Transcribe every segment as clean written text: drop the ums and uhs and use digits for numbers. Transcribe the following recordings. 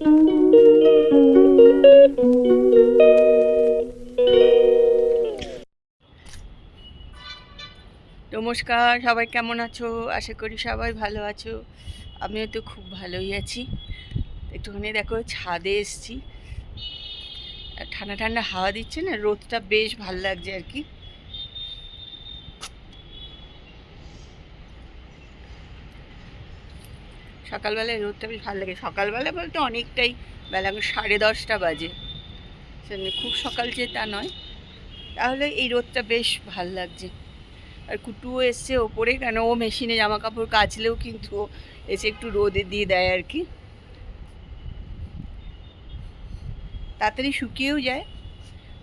নমস্কার, সবাই কেমন আছো? আশা করি সবাই ভালো আছো। আমিও তো খুব ভালোই আছি। একটুখানি দেখো ছাদে এসছি, ঠান্ডা ঠান্ডা হাওয়া দিচ্ছে না, রোদটা বেশ ভাল লাগছে আর কি। সকালবেলায় রোদটা বেশ ভালো লাগে। সকালবেলা বলতে অনেকটাই বেলা, 10:30 বাজে, সেজন্য খুব সকাল যে তা নয়। তাহলে এই রোদটা বেশ ভাল লাগছে। আর কুটুও এসছে ওপরে, কেন ও মেশিনে জামা কাপড় কাচলেও কিন্তু এসে একটু রোদে দিয়ে দেয় আর কি, তাড়াতাড়ি শুকিয়েও যায়।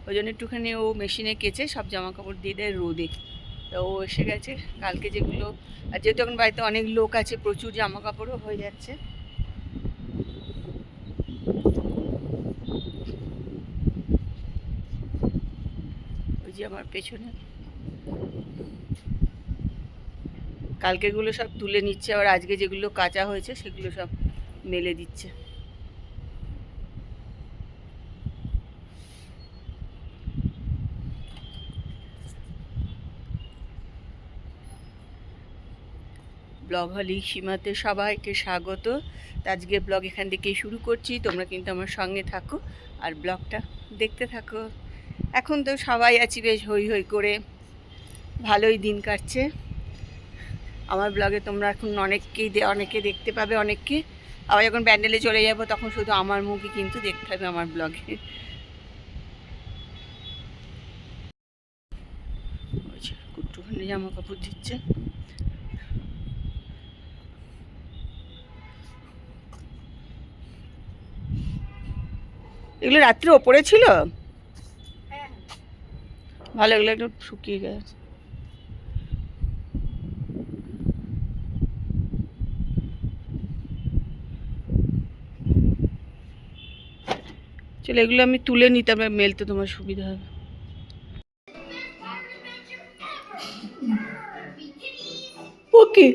ওই জন্য একটুখানি ও মেশিনে কেচে সব জামা কাপড় দিয়ে দেয় রোদে। তো ও এসে গেছে, কালকে যেগুলো, আর যেহেতু এখন বাড়িতে অনেক লোক আছে, প্রচুর জামা কাপড়ও হয়ে যাচ্ছে। ওই যে আমার পেছনে কালকেগুলো সব তুলে নিচ্ছে, আবার আজকে যেগুলো কাচা হয়েছে সেগুলো সব মেলে দিচ্ছে। ব্লগ হলি সীমাতে সবাইকে স্বাগত। আজকে ব্লগ এখান থেকেই শুরু করছি, তোমরা কিন্তু আমার সঙ্গে থাকো আর ব্লগটা দেখতে থাকো। এখন তো সবাই আছি বেশ হই হই করে, ভালোই দিন কাটছে। আমার ব্লগে তোমরা এখন অনেকে দেখতে পাবে, অনেককে। আবার যখন ব্যান্ডেলে চলে যাব তখন শুধু আমার মুখই কিন্তু দেখতে হবে আমার ব্লগে। কুট্টুখানি জামা কাপড় দিচ্ছে। এগুলো রাত্রে ওপরে ছিল, ভালো, এগুলো একটু শুকিয়ে গেছে। চলো এগুলো আমি তুলে নিতে, মেলতে তোমার সুবিধা হবে। ওকে,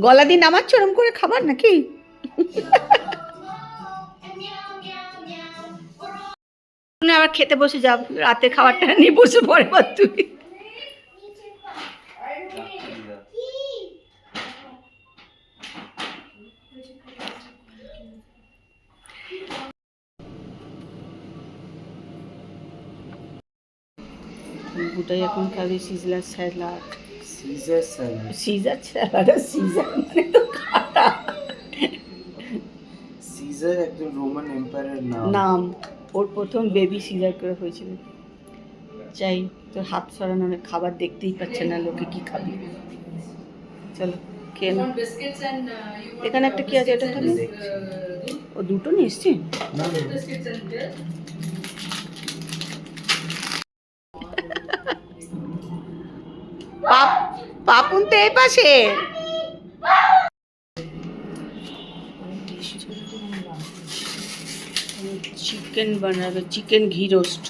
গলা দিয়ে নামাচ্ছ ওরম করে খাবার নাকি? আবার খেতে বসে যাও, রাতে খাবারটা নিয়ে বসে পড়ে তুমি। বুটাই এখন খাবে sizzler salad. Caesar salad, Caesar salad, scissor মানে তো কাটা। সিজার একজন রোমান এম্পায়ারের নাম। ওর প্রথম বেবি সিজার করে হয়েছিল। চাই তোর হাত সরানো, খাবার দেখতেই পাচ্ছে না লোকে, কি খাবি? চলো খেয়ে নাও। এখানে একটা কি আছে, এটা খাবি? ও দুটো নিয়ে এসছি। পাপুন তো এই পাশে। চিকেন বানাবে, চিকেন ঘি রোস্ট।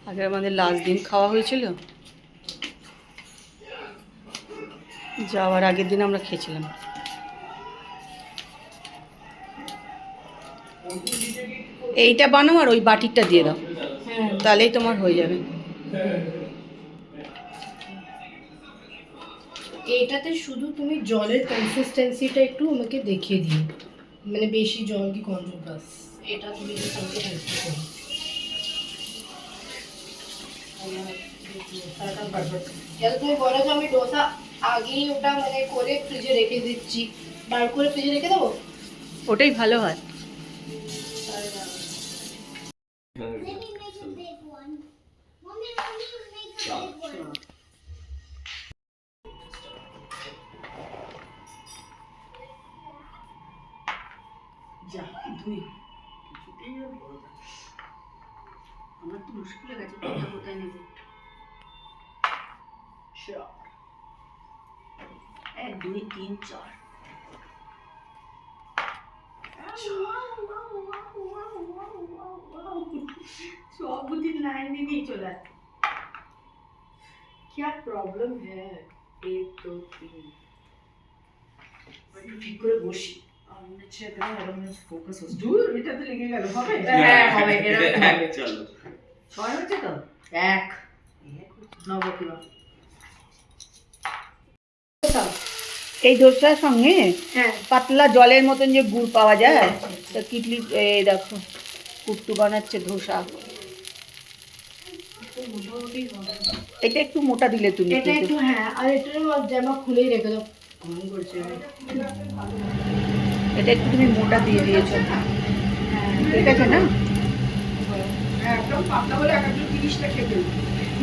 আগে আমাদের লাস্ট দিন খাওয়া হয়েছিল, যাওয়ার আগের দিন আমরা খেয়েছিলাম। এইটা বানাও আর ওই বাটিরটা দিয়ে দাও, তাহলেই তোমার হয়ে যাবে। এইটাতে শুধু তুমি জলের কনসিস্টেন্সিটা একটু আমাকে দেখিয়ে দিও, মানে বেশি জল কি কম জল, বাস এটা তুমি একটু আমাকে হেল্প করো। তুমি বলো যে আমি ডোসা আগেই ওটা মানে করে ফ্রিজে রেখে দিচ্ছি, বার করে ফ্রিজে রেখে দেবো, ওটাই ভালো হয়। আমার তো মুশকিল হয়ে গেছে, কোথায় কোথায় নেব। 1 2 3 4 सब बुद्धि लाइन में नहीं चला। क्या प्रॉब्लम है? 1 2 3 ঠিক করে বসি। হ্যাঁ হবে এরকম হবে। চলো ছয় হচ্ছে তো? এক নবকিবা এই ধোসার সঙ্গে হ্যাঁ পাতলা জলের মতন যে গুড় পাওয়া যায়, তো কিটলি এই দেখো কুট্টু বানাচ্ছে ধোসা। এটা একটু মোটা দিলে তুমি এটা একটু হ্যাঁ, আর এটা জামা খুলেই রেখে দাও। গরম করছে এটা একটু তুমি মোটা দিয়ে দিয়েছো, ঠিক আছে না?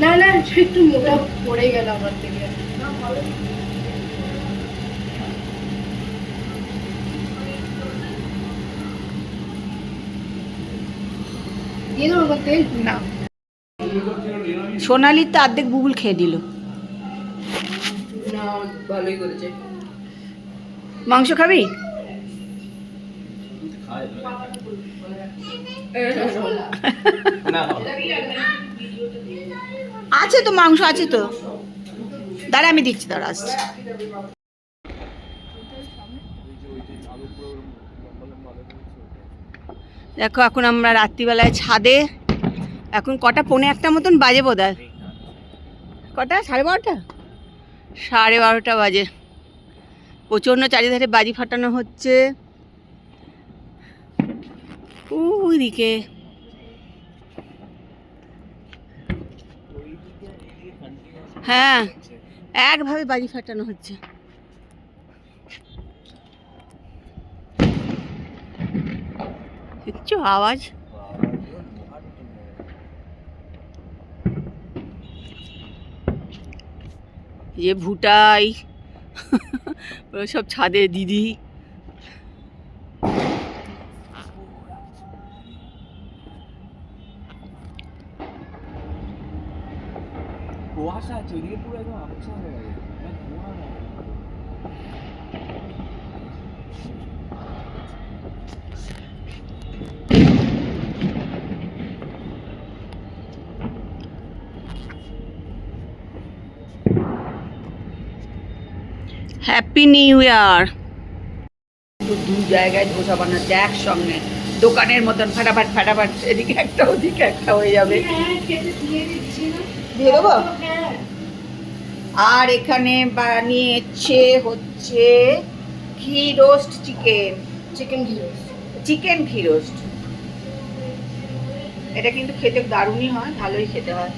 না না একটু মোটা পড়ে গেল আমার থেকে। দিয়ে দেবো আমার তেল? না, সোনালির তো অর্ধেক গুগল খেয়ে দিল। না ভালোই করেছে। মাংস খাবি? না আছে তো, মাংস আছে তো, দাঁড়া আমি দিচ্ছি, দাঁড়া আসছি। দেখো এখন আমরা রাত্রিবেলায় ছাদে, এখন কটা, 1:45 মতন বাজে বোধ হয়। কটা, 12:30? 12:30 বাজে। প্রচণ্ড চারিধারে বাজি ফাটানো হচ্ছে ওইদিকে। হ্যাঁ, একভাবে বাজি ফাটানো হচ্ছে। দেখছো আওয়াজ? যে ভুটাই ওরা সব ছাদে দিদি। কুয়াশা আছে ওইদিকে, পুরো একদম আবছা হয়ে গেছে। Happy new year. দু জায়গায় ধোসা বানাচ্ছে একসঙ্গে, দোকানের মতন ফাটাফাট ফাটাফাট, এদিকে একটা ওদিকে একটা হয়ে যাবে। হ্যাঁ খেতে দিয়ে দিচ্ছি না? দিয়ে দেবো। হ্যাঁ আর এখানে বানিয়েছে হচ্ছে ঘি রোস্ট চিকেন, চিকেন ঘি রোস্ট। চিকেন ঘি রোস্ট। এটা কিন্তু খেতে দারুণই হয়, ভালোই খেতে হয়।